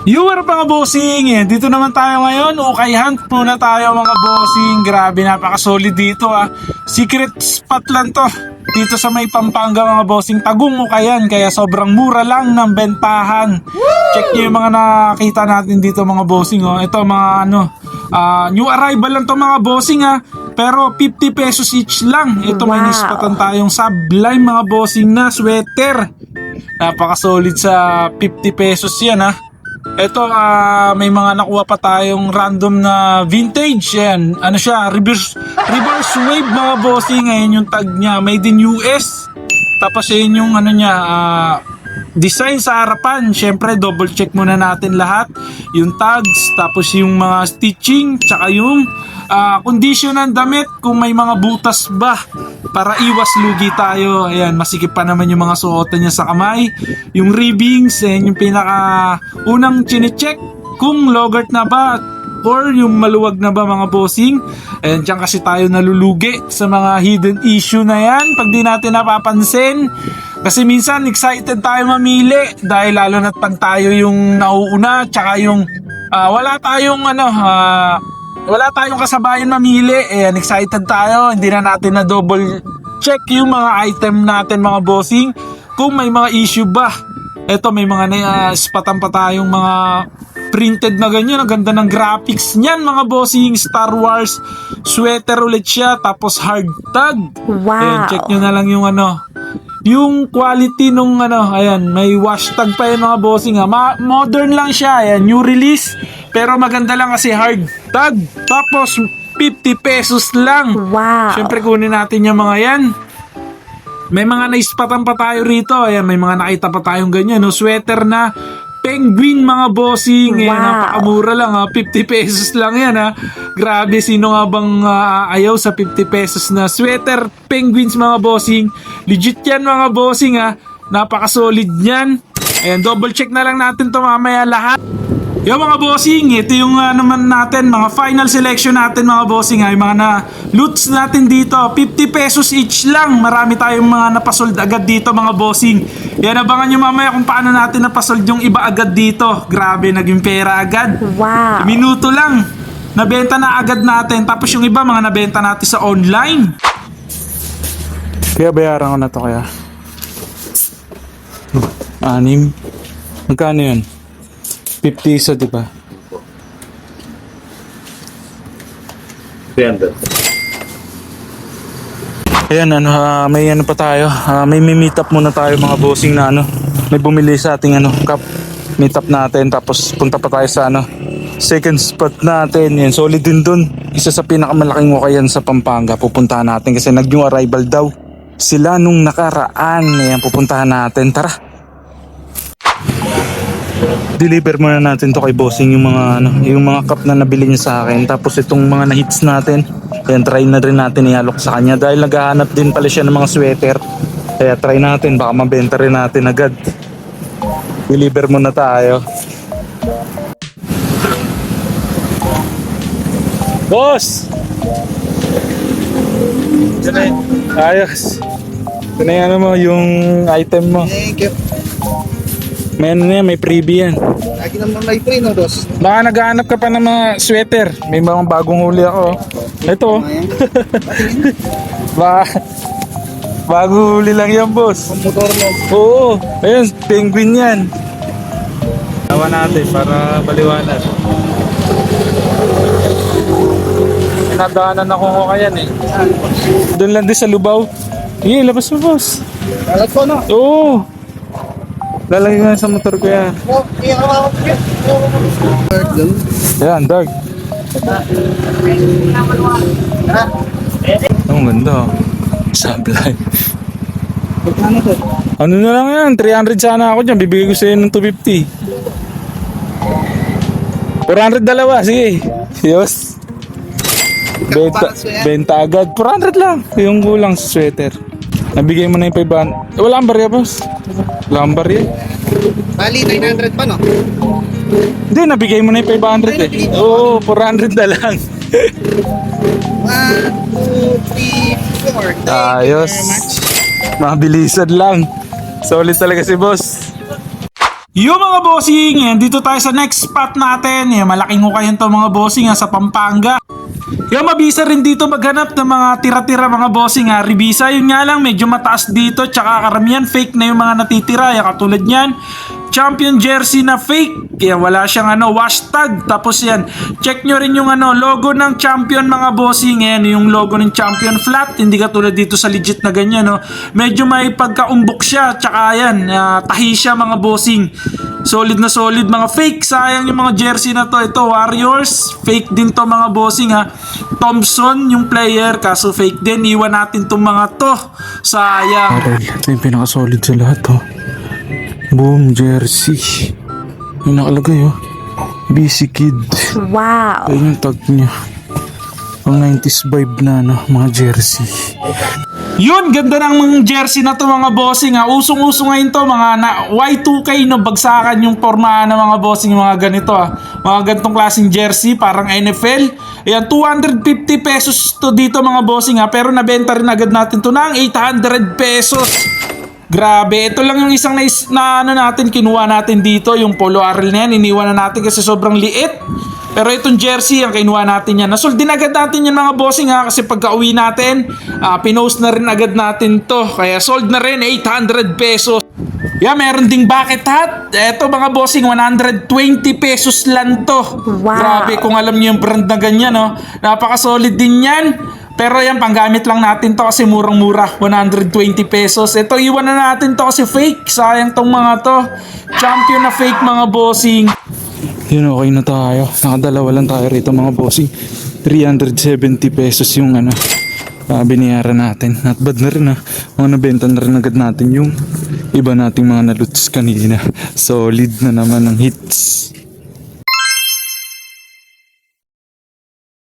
Viewer mga bossing, dito naman tayo ngayon. Okay, hunt muna tayo mga bossing. Grabe, napaka-solid dito Secret spot lang to. Dito sa may Pampanga mga bossing. Tagum Ukayan, kaya sobrang mura lang ng bentahan. Check nyo yung mga nakita natin dito mga bossing. Ito mga new arrival lang to mga bossing Pero 50 pesos each lang. Ito may nispatan tayong Sublime mga bossing na sweater. Napaka-solid sa 50 pesos yan Ito may mga nakuha pa tayong random na vintage yan. Ano siya? Reverse wave mga bossing. Ngayon yung tag niya, made in US. Tapos yun yung design sa harapan. Syempre double check muna natin lahat. Yung tags, tapos yung mga stitching, tsaka yung condition ng damit kung may mga butas ba para iwas lugi tayo. Ayan, masikip pa naman yung mga suotan niya sa kamay. Yung ribbings, yung pinaka unang chinecheck kung logart na ba or yung maluwag na ba mga bossing. Ayan, dyan kasi tayo nalulugi sa mga hidden issue na yan pag di natin napapansin. Kasi minsan excited tayo mamili dahil lalo na't pag tayo yung nauuna tsaka yung wala tayong kasabayan mamili. Ayan, excited tayo. Hindi na natin na double check yung mga item natin mga bossing kung may mga issue ba. Ito may mga spatan pa tayong mga printed na ganyan. Ang ganda ng graphics niyan mga bossing. Star Wars sweater ulit siya. Tapos hard tag. Wow. Ayan, check nyo na lang yung yung quality nung ayan, may wash tag pa yung mga bossing modern lang siya. Ayan, new release. Pero maganda lang kasi hard tag. Tapos 50 pesos lang. Wow. Siyempre kunin natin yung mga yan. May mga naispatan pa tayo rito. Ayan, may mga nakita pa tayong ganyan. Sweater na penguin mga bossing. Ayan, napakamura lang 50 pesos lang yan Grabe, sino nga bang ayaw sa 50 pesos na sweater penguins mga bossing. Legit yan mga bossing Napaka-solid yan. Ayan, double check na lang natin to mamaya lahat. Yo mga bossing, ito yung naman natin, mga final selection natin mga bossing yung mga na-loots natin dito, 50 pesos each lang. Marami tayong mga napasold agad dito mga bossing. Yan, abangan nyo mamaya kung paano natin napasold yung iba agad dito. Grabe, naging pera agad. Wow. Minuto lang, nabenta na agad natin. Tapos yung iba, mga nabenta natin sa online. Kaya bayaran ko na to kaya. 6. Magkano yun? 50 isa, di ba? 300. Ayan, may pa tayo. May meet up muna tayo mga bossing na may bumili sa ating cup. Meet up natin, tapos punta pa tayo sa second spot natin. Yan, solid din dun. Isa sa pinakamalaking Ukayan sa Pampanga. Pupuntahan natin kasi nag-new arrival daw sila nung nakaraan. Ayan, pupuntahan natin. Tara. Deliver muna natin to kay bossing yung mga cup na nabili niya sa akin. Tapos itong mga na-hits natin, ayan, try na rin natin ialok sa kanya dahil naghahanap din pala siya ng mga sweater. Kaya try natin, baka mabenta rin natin agad. Deliver muna tayo. Boss! Ayos. Ito na yung item mo. Thank you. May may freebie yan. Lagi naman may free, no, boss? Baka naghahanap ka pa ng mga sweater. May mga bagong huli ako. Ito. Bagong huli lang yan, boss. Motor mo. Oo. Ayun, penguin yan. Tawa natin para baliwanag. Pinadaanan ako Ukayan Doon lang din sa Lubao. Sige, labas mo, boss. Alat ko, no? Oo. Lalagay ko sa motor ko yan. Ayan, dark. Ang ganda. Sublime. Ano na lang yan? 300 sana ako dyan. Bibigay ko sa'yo ng 250. 400 dalawa. Sige. Yes. Benta agad. 400 lang. Yung kulang sa sweater. Nabigay mo na yung 500. Wala kang barya, boss. Wala kang barya. Bali, 900 pa, no? Hindi, nabigay mo na yung 500 Oo, 400 na lang. 1, 2, 3, 4. Ayos. Mabilisan lang. Solid talaga si boss. Yung mga bossing, yan, dito tayo sa next spot natin. Yan, malaking hukayan to mga bossing sa Pampanga. Yung mabisa rin dito maghanap ng mga tira-tira mga bossing Ribisa, yun nga lang medyo mataas dito. Tsaka karamihan fake na yung mga natitira. Yan, katulad yan, champion jersey na fake. Kaya wala siyang wash tag. Tapos yan, check nyo rin yung logo ng champion mga bossing. Yan, yung logo ng champion flat. Hindi katulad dito sa legit na ganyan. No? Medyo may pagkaumbok siya. Tsaka yan, tahi siya mga bossing. Solid na solid mga fake. Sayang yung mga jersey na to. Ito Warriors, fake din to mga bossing Thompson yung player, kaso fake din. Iwan natin tong mga to. Sayang. Ito yung pinaka-solid sa lahat, oh. Boom, jersey. Yung nakalagay, oh. BC Kid. Wow. Ayun yung tag niya. Ang 90s vibe na, mga jersey. Yun, ganda ng mga jersey na to mga bossing Usong-uso ngayon to, mga Y2K no, bagsakan yung pormahan ng mga bossing, mga ganito Mga ganitong klaseng jersey, parang NFL. Ayan, 250 pesos to dito mga bossing pero nabenta rin agad natin to ng 800 pesos. Grabe, ito lang yung isang natin, kinuha natin dito, yung Polo Arel na yan, iniwan na natin kasi sobrang liit. Pero itong jersey, ang kinuha natin yan. Nasold din agad natin yan mga bossing kasi pagka uwi natin, pinost na rin agad natin to. Kaya sold na rin, 800 pesos. Yeah, meron ding bucket hat. Eto mga bossing, 120 pesos lang to. Wow. Grabe, kung alam niyo yung brand na ganyan, napaka-solid din yan. Pero yan, panggamit lang natin to kasi murang-mura, 120 pesos. Ito, iwan na natin to kasi fake. Sayang tong mga to. Champion na fake mga bossing. Yun, okay na tayo. Nakadalawa lang tayo rito mga bossing. 370 pesos yung binayaran natin. Not bad na rin Mga nabenta na rin agad natin yung iba nating mga naluts kanina. Solid na naman ang hits.